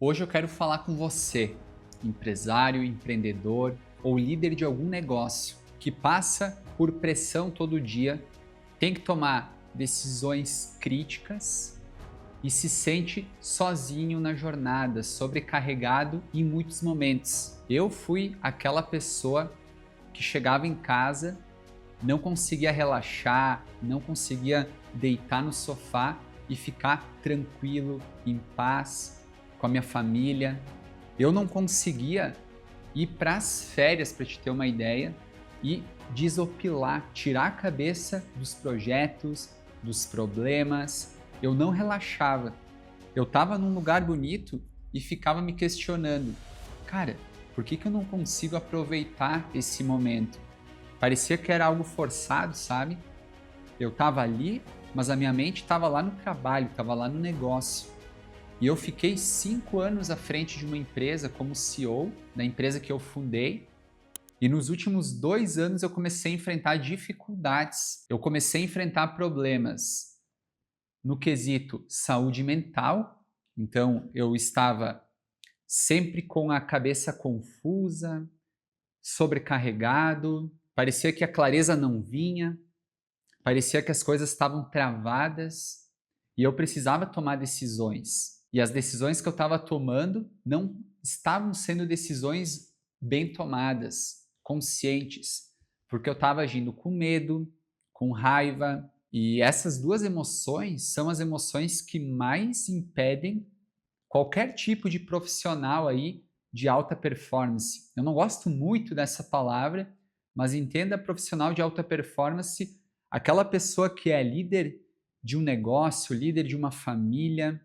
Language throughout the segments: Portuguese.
Hoje eu quero falar com você, empresário, empreendedor ou líder de algum negócio que passa por pressão todo dia, tem que tomar decisões críticas e se sente sozinho na jornada, sobrecarregado em muitos momentos. Eu fui aquela pessoa que chegava em casa, não conseguia relaxar, não conseguia deitar no sofá e ficar tranquilo, em paz, com a minha família. Eu não conseguia ir para as férias, para te ter uma ideia, e desopilar, tirar a cabeça dos projetos, dos problemas. Eu não relaxava. Eu estava num lugar bonito e ficava me questionando: cara, por que eu não consigo aproveitar esse momento? Parecia que era algo forçado, sabe? Eu estava ali, mas a minha mente estava lá no trabalho, estava lá no negócio. E eu fiquei 5 anos à frente de uma empresa como CEO, da empresa que eu fundei. E nos últimos 2 anos eu comecei a enfrentar dificuldades. Eu comecei a enfrentar problemas no quesito saúde mental. Então eu estava sempre com a cabeça confusa, sobrecarregado, parecia que a clareza não vinha. Parecia que as coisas estavam travadas e eu precisava tomar decisões. E as decisões que eu estava tomando não estavam sendo decisões bem tomadas, conscientes, porque eu estava agindo com medo, com raiva. E essas duas emoções são as emoções que mais impedem qualquer tipo de profissional aí de alta performance. Eu não gosto muito dessa palavra, mas entenda profissional de alta performance, aquela pessoa que é líder de um negócio, líder de uma família,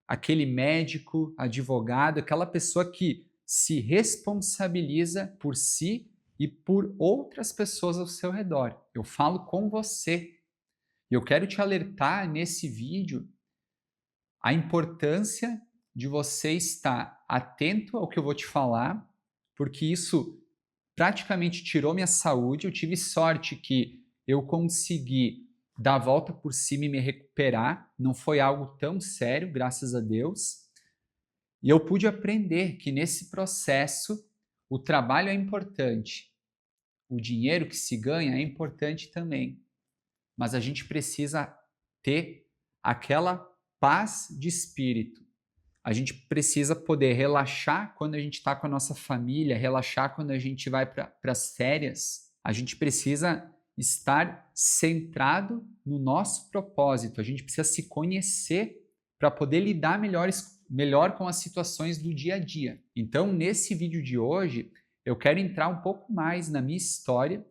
aquele médico, advogado, aquela pessoa que se responsabiliza por si e por outras pessoas ao seu redor. Eu falo com você. E eu quero te alertar nesse vídeo a importância de você estar atento ao que eu vou te falar, porque isso praticamente tirou minha saúde. Eu tive sorte que eu consegui dar a volta por cima e me recuperar. Não foi algo tão sério, graças a Deus. E eu pude aprender que nesse processo o trabalho é importante, o dinheiro que se ganha é importante também, mas a gente precisa ter aquela paz de espírito. A gente precisa poder relaxar quando a gente está com a nossa família, relaxar quando a gente vai para as férias. A gente precisa estar centrado no nosso propósito. A gente precisa se conhecer para poder lidar melhor com as situações do dia a dia. Então, nesse vídeo de hoje, eu quero entrar um pouco mais na minha história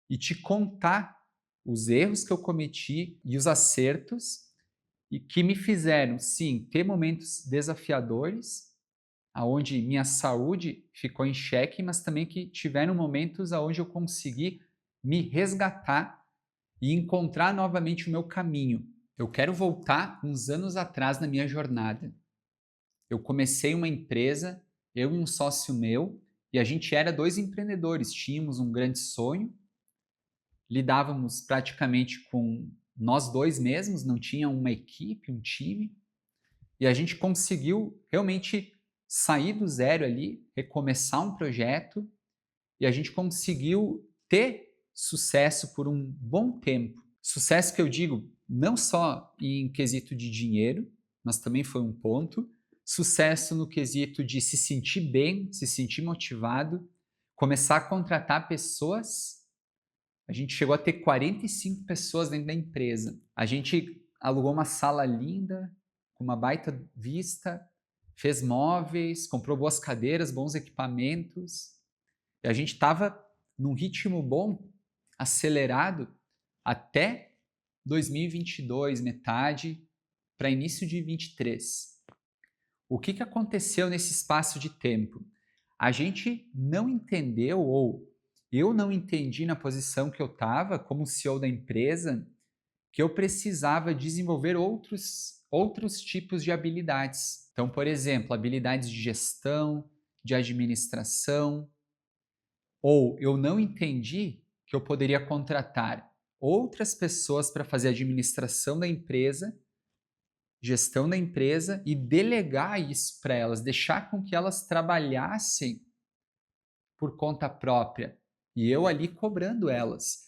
e te contar os erros que eu cometi e os acertos e que me fizeram, sim, ter momentos desafiadores, aonde minha saúde ficou em xeque, mas também que tiveram momentos aonde eu consegui me resgatar e encontrar novamente o meu caminho. Eu quero voltar uns anos atrás na minha jornada. Eu comecei uma empresa, eu e um sócio meu, e a gente era dois empreendedores, tínhamos um grande sonho, lidávamos praticamente com nós dois mesmos, não tinha uma equipe, um time, e a gente conseguiu realmente sair do zero ali, recomeçar um projeto, e a gente conseguiu ter sucesso por um bom tempo. Sucesso que eu digo não só em quesito de dinheiro, mas também foi um ponto. Sucesso no quesito de se sentir bem, se sentir motivado, começar a contratar pessoas. A gente chegou a ter 45 pessoas dentro da empresa. A gente alugou uma sala linda, com uma baita vista, fez móveis, comprou boas cadeiras, bons equipamentos. E a gente estava num ritmo bom, acelerado, até 2022, metade, para início de 23. O que aconteceu nesse espaço de tempo? A gente não entendeu, ou eu não entendi na posição que eu estava como CEO da empresa, que eu precisava desenvolver outros tipos de habilidades. Então, por exemplo, habilidades de gestão, de administração, ou eu não entendi que eu poderia contratar outras pessoas para fazer a administração da empresa, gestão da empresa e delegar isso para elas, deixar com que elas trabalhassem por conta própria e eu ali cobrando elas.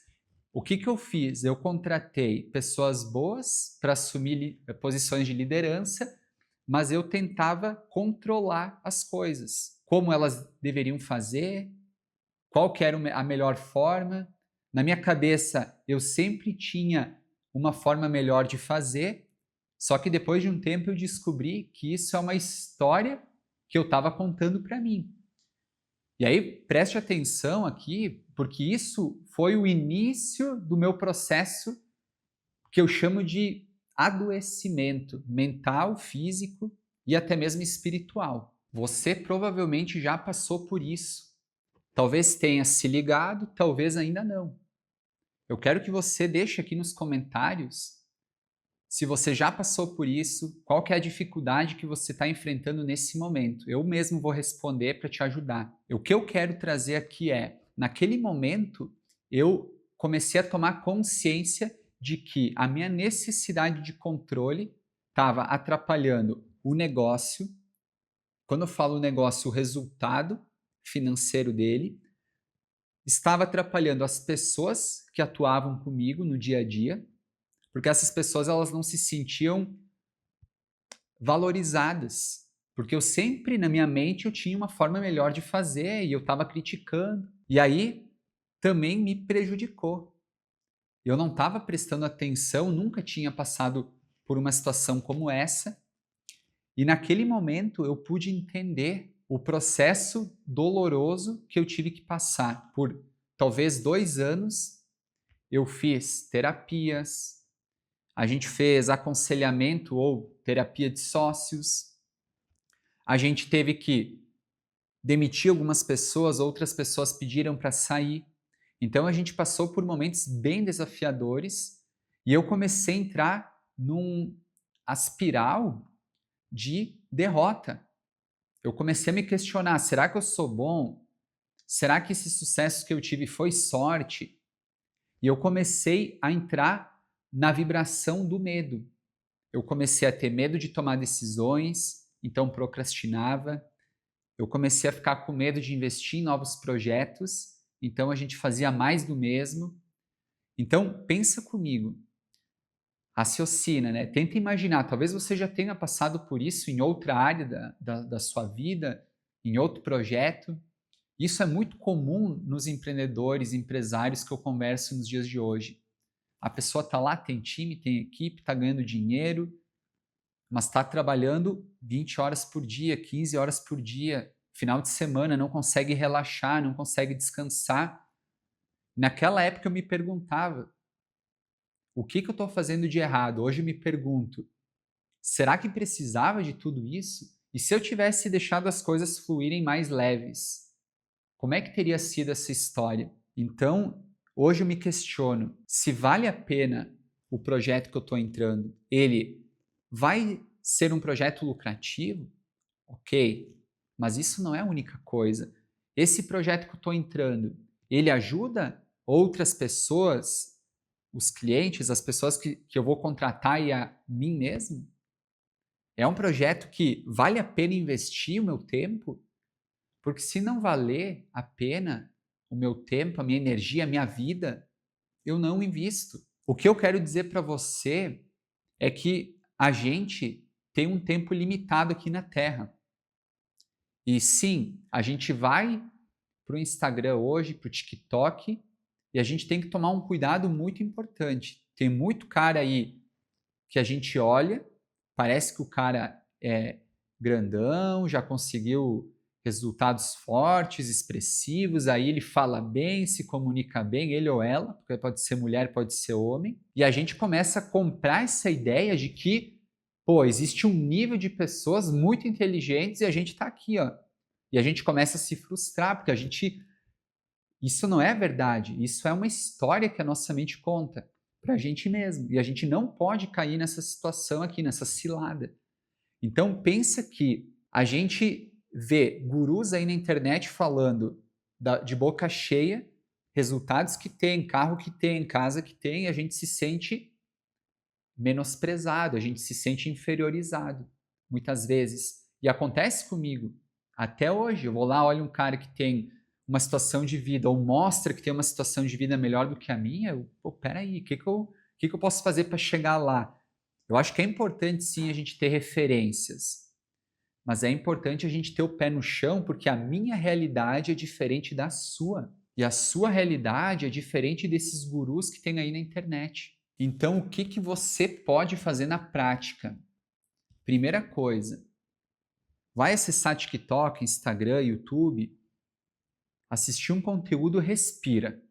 O que eu fiz? Eu contratei pessoas boas para assumir posições de liderança, mas eu tentava controlar as coisas, como elas deveriam fazer, qual que era a melhor forma. Na minha cabeça, eu sempre tinha uma forma melhor de fazer, só que depois de um tempo eu descobri que isso é uma história que eu estava contando para mim. E aí, preste atenção aqui, porque isso foi o início do meu processo que eu chamo de adoecimento mental, físico e até mesmo espiritual. Você provavelmente já passou por isso. Talvez tenha se ligado, talvez ainda não. Eu quero que você deixe aqui nos comentários se você já passou por isso, qual que é a dificuldade que você está enfrentando nesse momento. Eu mesmo vou responder para te ajudar. O que eu quero trazer aqui é, naquele momento, eu comecei a tomar consciência de que a minha necessidade de controle estava atrapalhando o negócio. Quando eu falo negócio, o resultado financeiro dele, estava atrapalhando as pessoas que atuavam comigo no dia a dia, porque essas pessoas elas não se sentiam valorizadas, porque eu sempre na minha mente eu tinha uma forma melhor de fazer e eu estava criticando. E aí também me prejudicou. Eu não estava prestando atenção, nunca tinha passado por uma situação como essa. E naquele momento eu pude entender o processo doloroso que eu tive que passar. Por talvez 2 anos eu fiz terapias, a gente fez aconselhamento ou terapia de sócios. A gente teve que demitir algumas pessoas, outras pessoas pediram para sair. Então a gente passou por momentos bem desafiadores e eu comecei a entrar numa espiral de derrota. Eu comecei a me questionar, será que eu sou bom? Será que esse sucesso que eu tive foi sorte? E eu comecei a entrar na vibração do medo. Eu comecei a ter medo de tomar decisões, então procrastinava. Eu comecei a ficar com medo de investir em novos projetos, então a gente fazia mais do mesmo. Então pensa comigo, raciocina, né? Tenta imaginar, talvez você já tenha passado por isso em outra área da sua vida, em outro projeto. Isso é muito comum nos empreendedores, empresários que eu converso nos dias de hoje. A pessoa está lá, tem time, tem equipe, está ganhando dinheiro, mas está trabalhando 20 horas por dia, 15 horas por dia, final de semana, não consegue relaxar, não consegue descansar. Naquela época eu me perguntava, o que eu estou fazendo de errado? Hoje eu me pergunto, será que precisava de tudo isso? E se eu tivesse deixado as coisas fluírem mais leves? Como é que teria sido essa história? Então, hoje eu me questiono se vale a pena o projeto que eu estou entrando. Ele vai ser um projeto lucrativo? Ok, mas isso não é a única coisa. Esse projeto que eu estou entrando, ele ajuda outras pessoas, os clientes, as pessoas que eu vou contratar e a mim mesmo? É um projeto que vale a pena investir o meu tempo? Porque se não valer a pena o meu tempo, a minha energia, a minha vida, eu não invisto. O que eu quero dizer para você é que a gente tem um tempo limitado aqui na Terra. E sim, a gente vai para o Instagram hoje, para o TikTok, e a gente tem que tomar um cuidado muito importante. Tem muito cara aí que a gente olha, parece que o cara é grandão, já conseguiu resultados fortes, expressivos, aí ele fala bem, se comunica bem, ele ou ela, porque pode ser mulher, pode ser homem, e a gente começa a comprar essa ideia de que, pô, existe um nível de pessoas muito inteligentes e a gente está aqui, ó. E a gente começa a se frustrar, porque a gente... Isso não é verdade, isso é uma história que a nossa mente conta para a gente mesmo. E a gente não pode cair nessa situação aqui, nessa cilada. Então, pensa que a gente vê gurus aí na internet falando de boca cheia, resultados que tem, carro que tem, casa que tem, e a gente se sente menosprezado, a gente se sente inferiorizado, muitas vezes. E acontece comigo, até hoje. Eu vou lá, olho um cara que tem uma situação de vida, ou mostra que tem uma situação de vida melhor do que a minha, peraí, o que eu posso fazer para chegar lá? Eu acho que é importante, sim, a gente ter referências, mas é importante a gente ter o pé no chão, porque a minha realidade é diferente da sua. E a sua realidade é diferente desses gurus que tem aí na internet. Então, o que você pode fazer na prática? Primeira coisa, vai acessar TikTok, Instagram, YouTube, assistir um conteúdo, respira.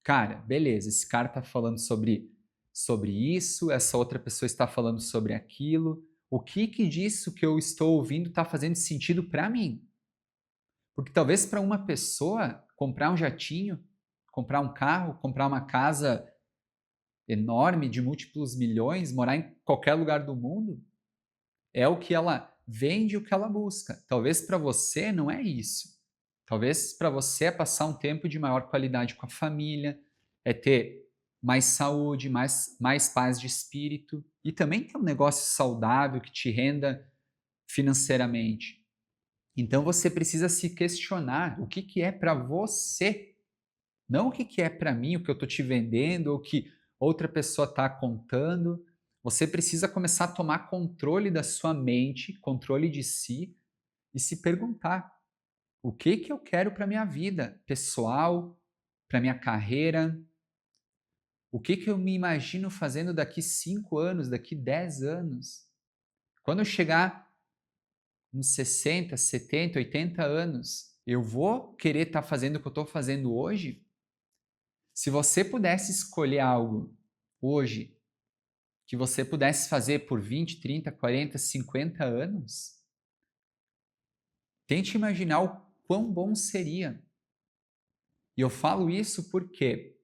Cara, beleza, esse cara está falando sobre isso, essa outra pessoa está falando sobre aquilo. O que disso que eu estou ouvindo está fazendo sentido para mim? Porque talvez para uma pessoa comprar um jatinho, comprar um carro, comprar uma casa enorme de múltiplos milhões, morar em qualquer lugar do mundo, é o que ela vende, o que ela busca. Talvez para você não é isso. Talvez para você é passar um tempo de maior qualidade com a família, é ter mais saúde, mais paz de espírito e também ter um negócio saudável que te renda financeiramente. Então você precisa se questionar o que é para você, não o que é para mim, o que eu estou te vendendo ou o que outra pessoa está contando. Você precisa começar a tomar controle da sua mente, controle de si e se perguntar: o que eu quero para minha vida pessoal, para minha carreira? O que eu me imagino fazendo daqui 5 anos, daqui 10 anos? Quando eu chegar nos 60, 70, 80 anos, eu vou querer estar fazendo o que eu estou fazendo hoje? Se você pudesse escolher algo hoje que você pudesse fazer por 20, 30, 40, 50 anos, tente imaginar o quão bom seria. E eu falo isso porque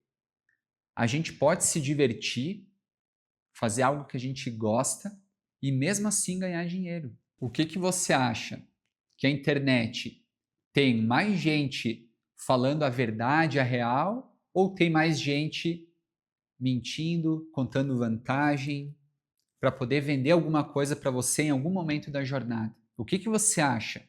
a gente pode se divertir, fazer algo que a gente gosta e mesmo assim ganhar dinheiro. O que você acha? Que a internet tem mais gente falando a verdade, a real, ou tem mais gente mentindo, contando vantagem, para poder vender alguma coisa para você em algum momento da jornada? O que você acha?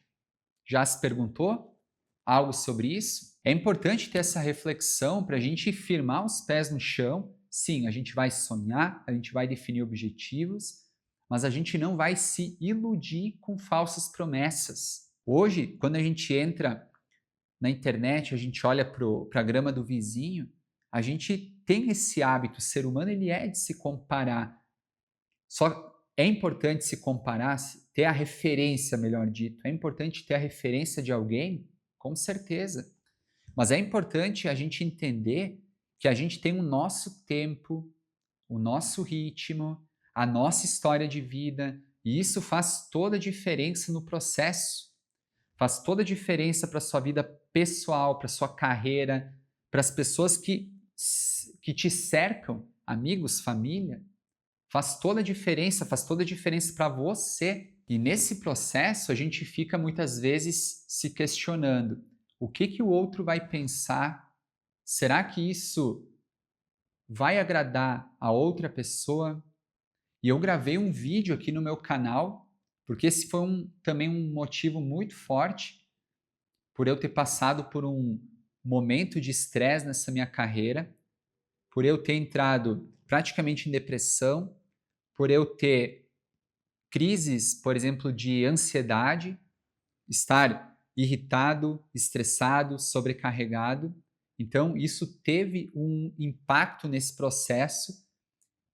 Já se perguntou algo sobre isso? É importante ter essa reflexão para a gente firmar os pés no chão. Sim, a gente vai sonhar, a gente vai definir objetivos, mas a gente não vai se iludir com falsas promessas. Hoje, quando a gente entra na internet, a gente olha para a grama do vizinho, a gente tem esse hábito, o ser humano ele é de se comparar. Só é importante se comparar, ter a referência, melhor dito. É importante ter a referência de alguém, com certeza. Mas é importante a gente entender que a gente tem o nosso tempo, o nosso ritmo, a nossa história de vida, e isso faz toda a diferença no processo. Faz toda a diferença para a sua vida pessoal, para a sua carreira, para as pessoas que te cercam, amigos, família. Faz toda a diferença para você. E nesse processo a gente fica muitas vezes se questionando: o que o outro vai pensar? Será que isso vai agradar a outra pessoa? E eu gravei um vídeo aqui no meu canal, porque esse foi também um motivo muito forte por eu ter passado por um momento de estresse nessa minha carreira, por eu ter entrado praticamente em depressão, por eu ter crises, por exemplo, de ansiedade, estar irritado, estressado, sobrecarregado. Então, isso teve um impacto nesse processo.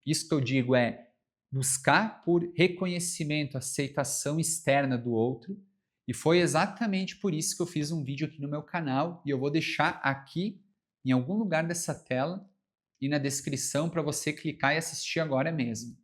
Isso que eu digo é buscar por reconhecimento, aceitação externa do outro. E foi exatamente por isso que eu fiz um vídeo aqui no meu canal e eu vou deixar aqui em algum lugar dessa tela e na descrição para você clicar e assistir agora mesmo.